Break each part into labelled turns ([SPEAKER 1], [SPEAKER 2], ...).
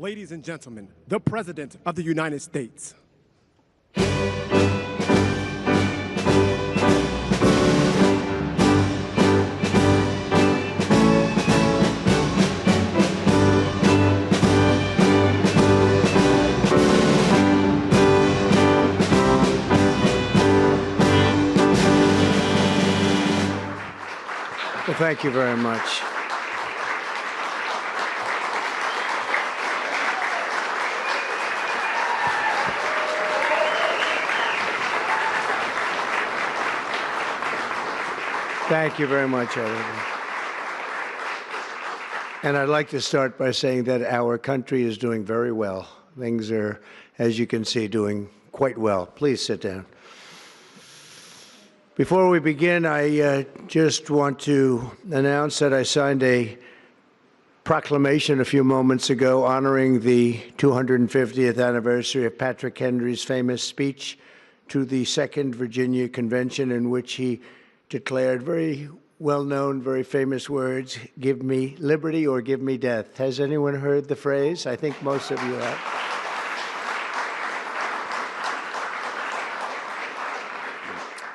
[SPEAKER 1] ladies and gentlemen, the President of the United States.
[SPEAKER 2] Well, thank you very much. Thank you very much, everyone. And I'd like to start by saying that our country is doing very well. Things are, as you can see, doing quite well. Please sit down. Before we begin, I just want to announce that I signed a proclamation a few moments ago honoring the 250th anniversary of Patrick Henry's famous speech to the Second Virginia Convention, in which he declared very well-known, very famous words, "Give me liberty or give me death." Has anyone heard the phrase? I think most of you have.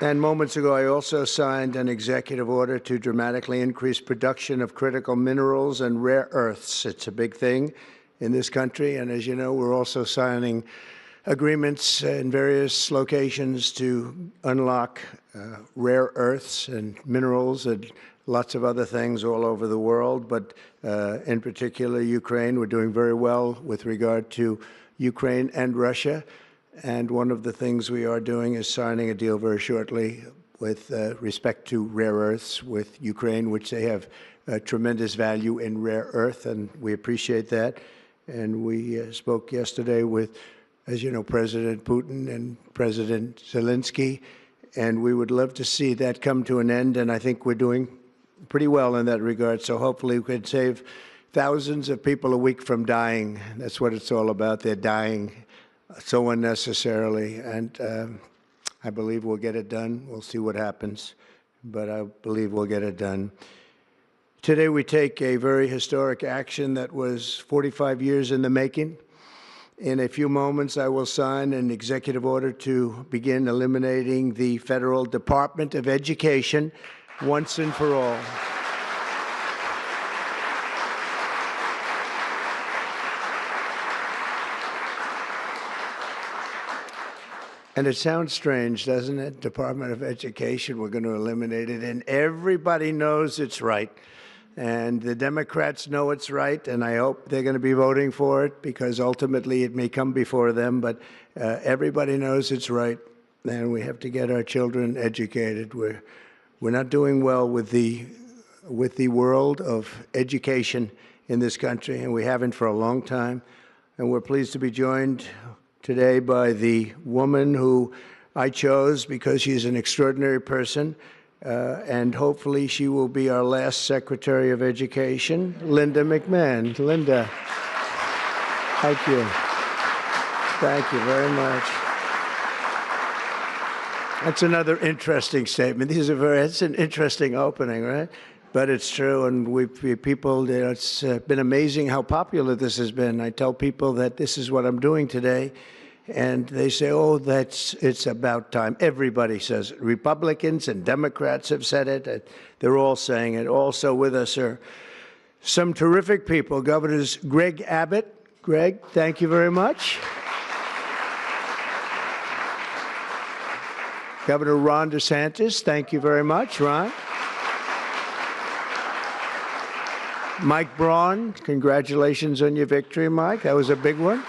[SPEAKER 2] And moments ago, I also signed an executive order to dramatically increase production of critical minerals and rare earths. It's a big thing in this country, and as you know, we're also signing agreements in various locations to unlock rare earths and minerals and lots of other things all over the world, but in particular Ukraine. We're doing very well with regard to Ukraine and Russia, and one of the things we are doing is signing a deal very shortly with respect to rare earths with Ukraine, which they have tremendous value in rare earth, and we appreciate that. And we spoke yesterday with, as you know, President Putin and President Zelensky, and we would love to see that come to an end, and I think we're doing pretty well in that regard. So hopefully we could save thousands of people a week from dying. That's what it's all about. They're dying so unnecessarily, and I believe we'll get it done. We'll see what happens, but I believe we'll get it done. Today we take a very historic action that was 45 years in the making. In a few moments, I will sign an executive order to begin eliminating the Federal Department of Education once and for all. And it sounds strange, doesn't it? Department of Education, we're going to eliminate it, and everybody knows it's right. And the Democrats know it's right, and I hope they're going to be voting for it, because ultimately it may come before them, but everybody knows it's right, and we have to get our children educated. We're not doing well with the world of education in this country, and we haven't for a long time. And we're pleased to be joined today by the woman who I chose because she's an extraordinary person. And hopefully she will be our last Secretary of Education, Linda McMahon. Linda, thank you. Thank you very much. That's another interesting statement. It's an interesting opening, right? But it's true, and people, it's been amazing how popular this has been. I tell people that this is what I'm doing today, and they say, oh, it's about time. Everybody says it. Republicans and Democrats have said it. They're all saying it. Also with us are some terrific people. Governors Greg Abbott. Greg, thank you very much. Governor Ron DeSantis, thank you very much, Ron. Mike Braun, congratulations on your victory, Mike. That was a big one.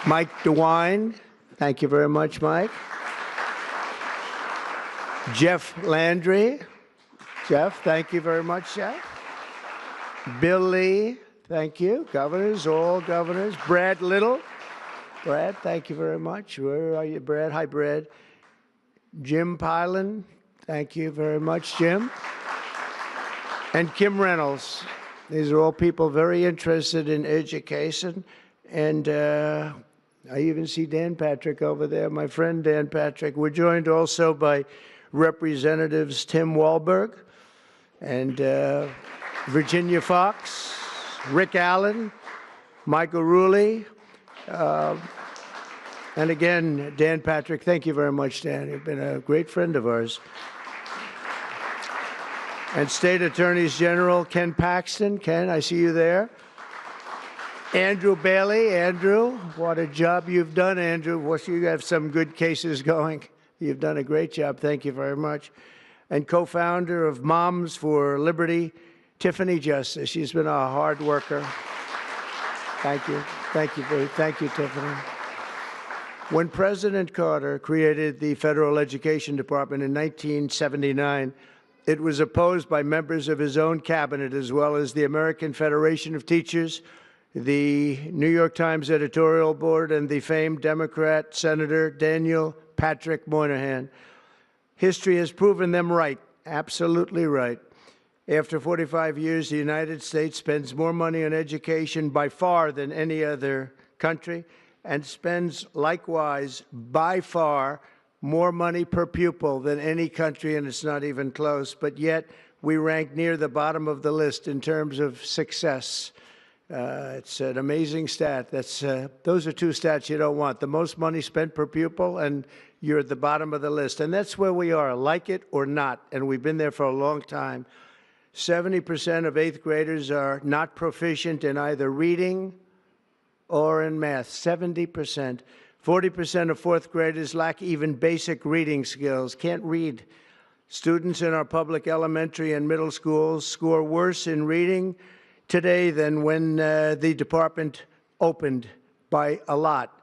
[SPEAKER 2] Mike DeWine, thank you very much, Mike. Jeff Landry. Jeff, thank you very much, Jeff. Bill Lee, thank you. Governors, all governors. Brad Little. Brad, thank you very much. Where are you, Brad? Hi, Brad. Jim Pilan, thank you very much, Jim. And Kim Reynolds. These are all people very interested in education. And I even see Dan Patrick over there, my friend Dan Patrick. We're joined also by Representatives Tim Walberg and Virginia Fox, Rick Allen, Michael Rulli, and again, Dan Patrick. Thank you very much, Dan. You've been a great friend of ours. And State Attorneys General Ken Paxton. Ken, I see you there. Andrew Bailey. Andrew, what a job you've done, Andrew. You have some good cases going. You've done a great job. Thank you very much. And co-founder of Moms for Liberty, Tiffany Justice. She's been a hard worker. Thank you. Thank you, Tiffany. When President Carter created the Federal Education Department in 1979, it was opposed by members of his own cabinet, as well as the American Federation of Teachers, the New York Times editorial board, and the famed Democrat Senator Daniel Patrick Moynihan. History has proven them right, absolutely right. After 45 years, the United States spends more money on education by far than any other country, and spends likewise by far more money per pupil than any country, and it's not even close. But yet, we rank near the bottom of the list in terms of success. It's an amazing stat. Those are two stats you don't want. The most money spent per pupil, and you're at the bottom of the list. And that's where we are, like it or not, and we've been there for a long time. 70% of 8th graders are not proficient in either reading or in math, 70%. 40% of 4th graders lack even basic reading skills, can't read. Students in our public elementary and middle schools score worse in reading today than when the department opened, by a lot.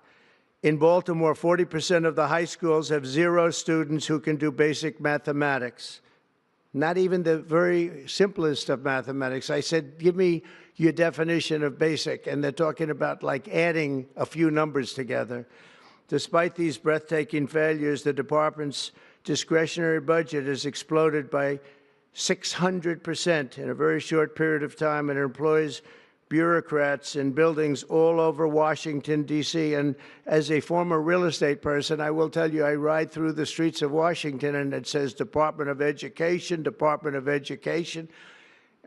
[SPEAKER 2] In Baltimore, 40% of the high schools have 0 students who can do basic mathematics. Not even the very simplest of mathematics. I said, give me your definition of basic, and they're talking about like adding a few numbers together. Despite these breathtaking failures, the department's discretionary budget has exploded by 600% in a very short period of time, and it employs bureaucrats in buildings all over Washington, D.C. And as a former real estate person, I will tell you, I ride through the streets of Washington, and it says Department of Education, Department of Education.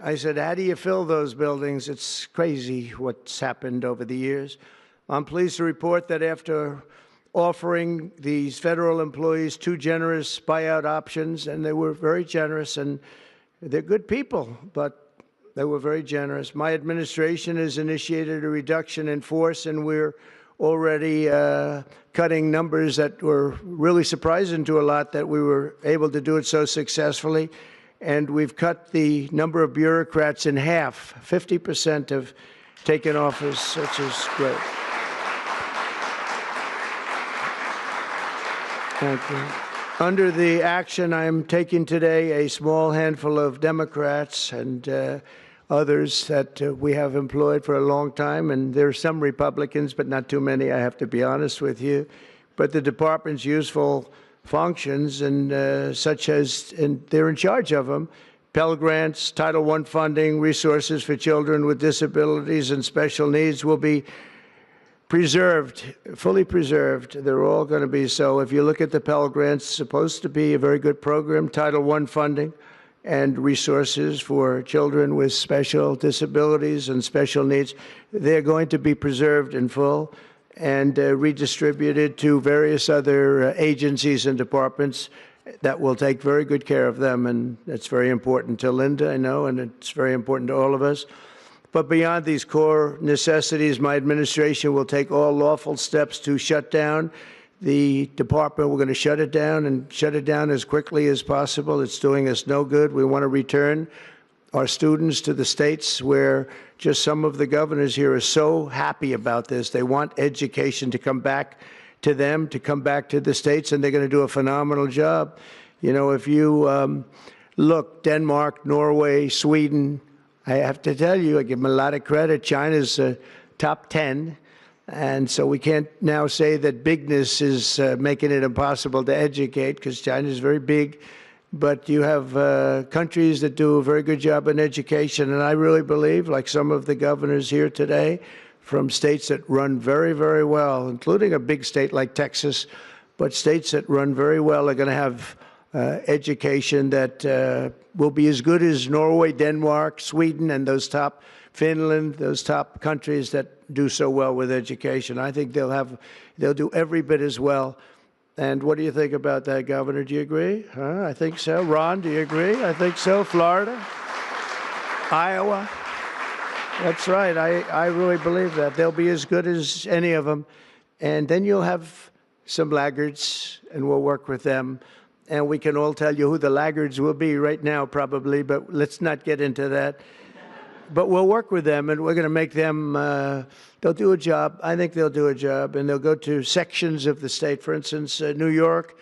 [SPEAKER 2] I said, how do you fill those buildings? It's crazy what's happened over the years. I'm pleased to report that after offering these federal employees 2 generous buyout options, and they were very generous, and they're good people, but they were very generous. My administration has initiated a reduction in force, and we're already cutting numbers that were really surprising to a lot, that we were able to do it so successfully. And we've cut the number of bureaucrats in half. 50% have taken office, which is great. Thank you. Under the action I'm taking today, a small handful of Democrats and others that we have employed for a long time, and there are some Republicans, but not too many, I have to be honest with you. But the department's useful functions, and such as, and they're in charge of them, Pell Grants, Title I funding, resources for children with disabilities and special needs will be preserved, fully preserved. They're all going to be so. If you look at the Pell Grants, it's supposed to be a very good program, Title I funding and resources for children with special disabilities and special needs. They're going to be preserved in full and redistributed to various other agencies and departments that will take very good care of them. And that's very important to Linda, I know, and it's very important to all of us. But beyond these core necessities, my administration will take all lawful steps to shut down the department. We're going to shut it down, and shut it down as quickly as possible. It's doing us no good. We want to return our students to the states where just some of the governors here are so happy about this. They want education to come back to them, to come back to the states, and they're going to do a phenomenal job. You know, if you look, Denmark, Norway, Sweden, I have to tell you, I give them a lot of credit. China's top 10, and so we can't now say that bigness is making it impossible to educate, because China's very big. But you have countries that do a very good job in education, and I really believe, like some of the governors here today, from states that run very, very well, including a big state like Texas, but states that run very well are going to have education that will be as good as Norway, Denmark, Sweden, and Finland, those top countries that do so well with education. I think they'll do every bit as well. And what do you think about that, Governor? Do you agree? I think so. Ron, do you agree? I think so. Florida? Iowa? That's right. I really believe that. They'll be as good as any of them. And then you'll have some laggards, and we'll work with them. And we can all tell you who the laggards will be right now, probably, but let's not get into that. But we'll work with them, and we're going to make them, they'll do a job. I think they'll do a job, and they'll go to sections of the state. For instance, New York,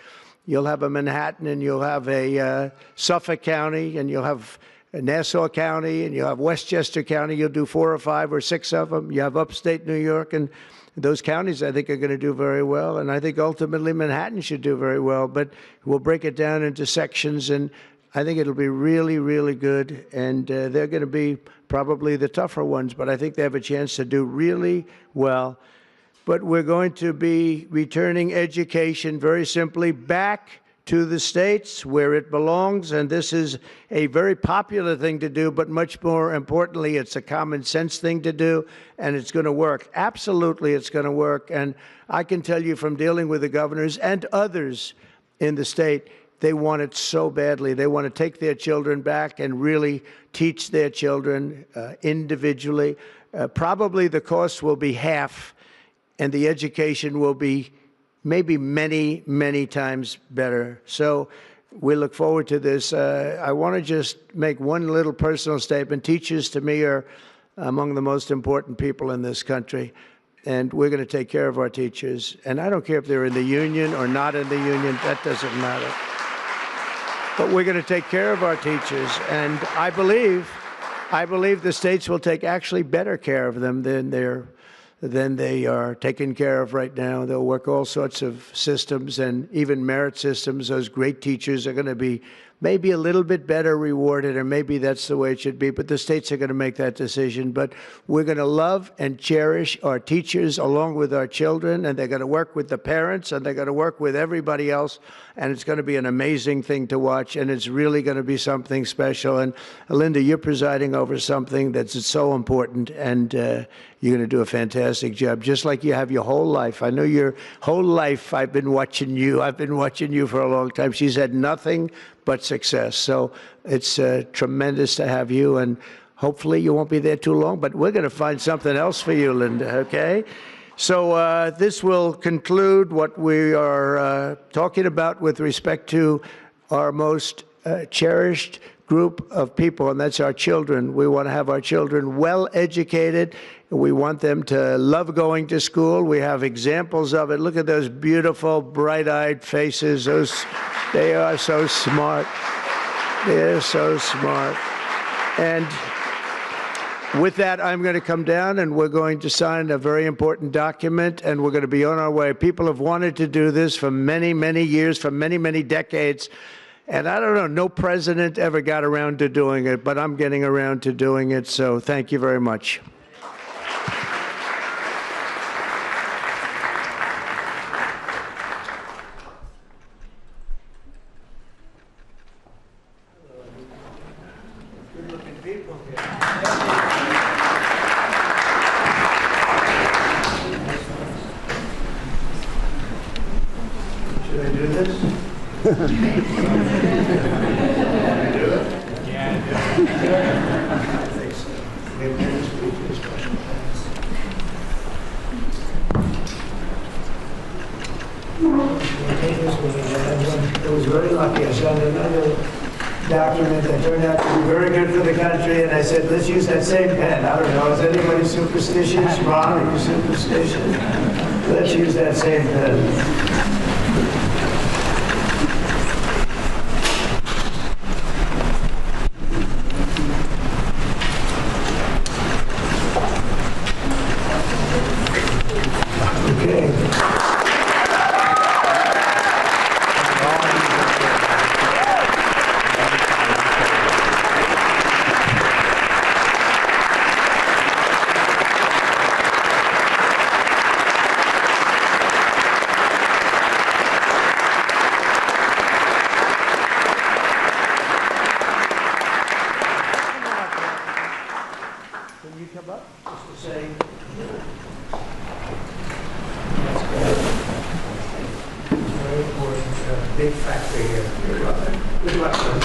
[SPEAKER 2] you'll have a Manhattan, and you'll have a Suffolk County, and you'll have Nassau County, and you'll have Westchester County. You'll do 4 or 5 or 6 of them. You have upstate New York, and those counties, I think, are going to do very well. And I think ultimately Manhattan should do very well. But we'll break it down into sections, and I think it'll be really, really good. And they're going to be probably the tougher ones, but I think they have a chance to do really well. But we're going to be returning education very simply back to the states where it belongs, and this is a very popular thing to do, but much more importantly, it's a common sense thing to do, and it's going to work. Absolutely, it's going to work, and I can tell you from dealing with the governors and others in the state, they want it so badly. They want to take their children back and really teach their children individually. Probably the cost will be half, and the education will be maybe many, many times better. So we look forward to this. I want to just make one little personal statement. Teachers, to me, are among the most important people in this country, and we're going to take care of our teachers. And I don't care if they're in the union or not in the union. That doesn't matter. But we're going to take care of our teachers, and I believe the states will take actually better care of them than they are taken care of right now. They'll work all sorts of systems and even merit systems. Those great teachers are going to be maybe a little bit better rewarded, or maybe that's the way it should be, but the states are going to make that decision. But we're going to love and cherish our teachers along with our children, and they're going to work with the parents, and they're going to work with everybody else, and it's going to be an amazing thing to watch, and it's really going to be something special. And Linda, you're presiding over something that's so important, and you're going to do a fantastic job, just like you have your whole life. I know your whole life I've been watching you. I've been watching you for a long time. She's had nothing but success. So it's tremendous to have you, and hopefully you won't be there too long, but we're going to find something else for you, Linda, okay? So this will conclude what we are talking about with respect to our most cherished group of people, and that's our children. We want to have our children well educated. We want them to love going to school. We have examples of it. Look at those beautiful, bright-eyed faces. They are so smart. They're so smart. And with that, I'm going to come down, and we're going to sign a very important document, and we're going to be on our way. People have wanted to do this for many, many years, for many, many decades. And I don't know, no president ever got around to doing it, but I'm getting around to doing it, so thank you very much. Good-looking people here. Should I do this? I was very lucky. I signed another document that turned out to be very good for the country, and I said, let's use that same pen. I don't know, is anybody superstitious? Ron, are you superstitious? Let's use that same pen. come up just to say. Very important, big factor here. Good luck. Good luck, sir.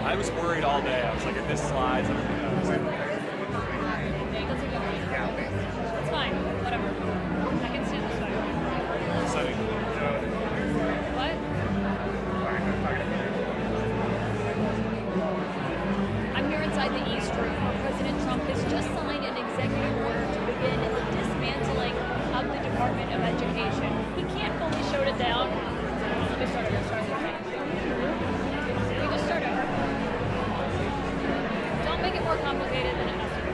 [SPEAKER 3] I was worried all day. I was like, if this slides, I'm gonna
[SPEAKER 4] It's fine, whatever. I can stand this way.
[SPEAKER 3] Sunny.
[SPEAKER 4] What? I'm here inside the East Room. President Trump has just signed an executive order to begin the dismantling of the Department of Education. He can't fully show it down. Let me start over. We just start over. Don't make it more complicated than it has to be.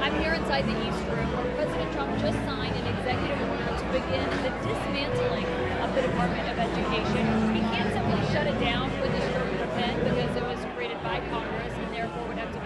[SPEAKER 4] I'm here inside the East Room where President Trump just signed an executive order to begin the dismantling of the Department of Education. He can't simply shut it down with a stroke of a pen because it was created by Congress and therefore would have to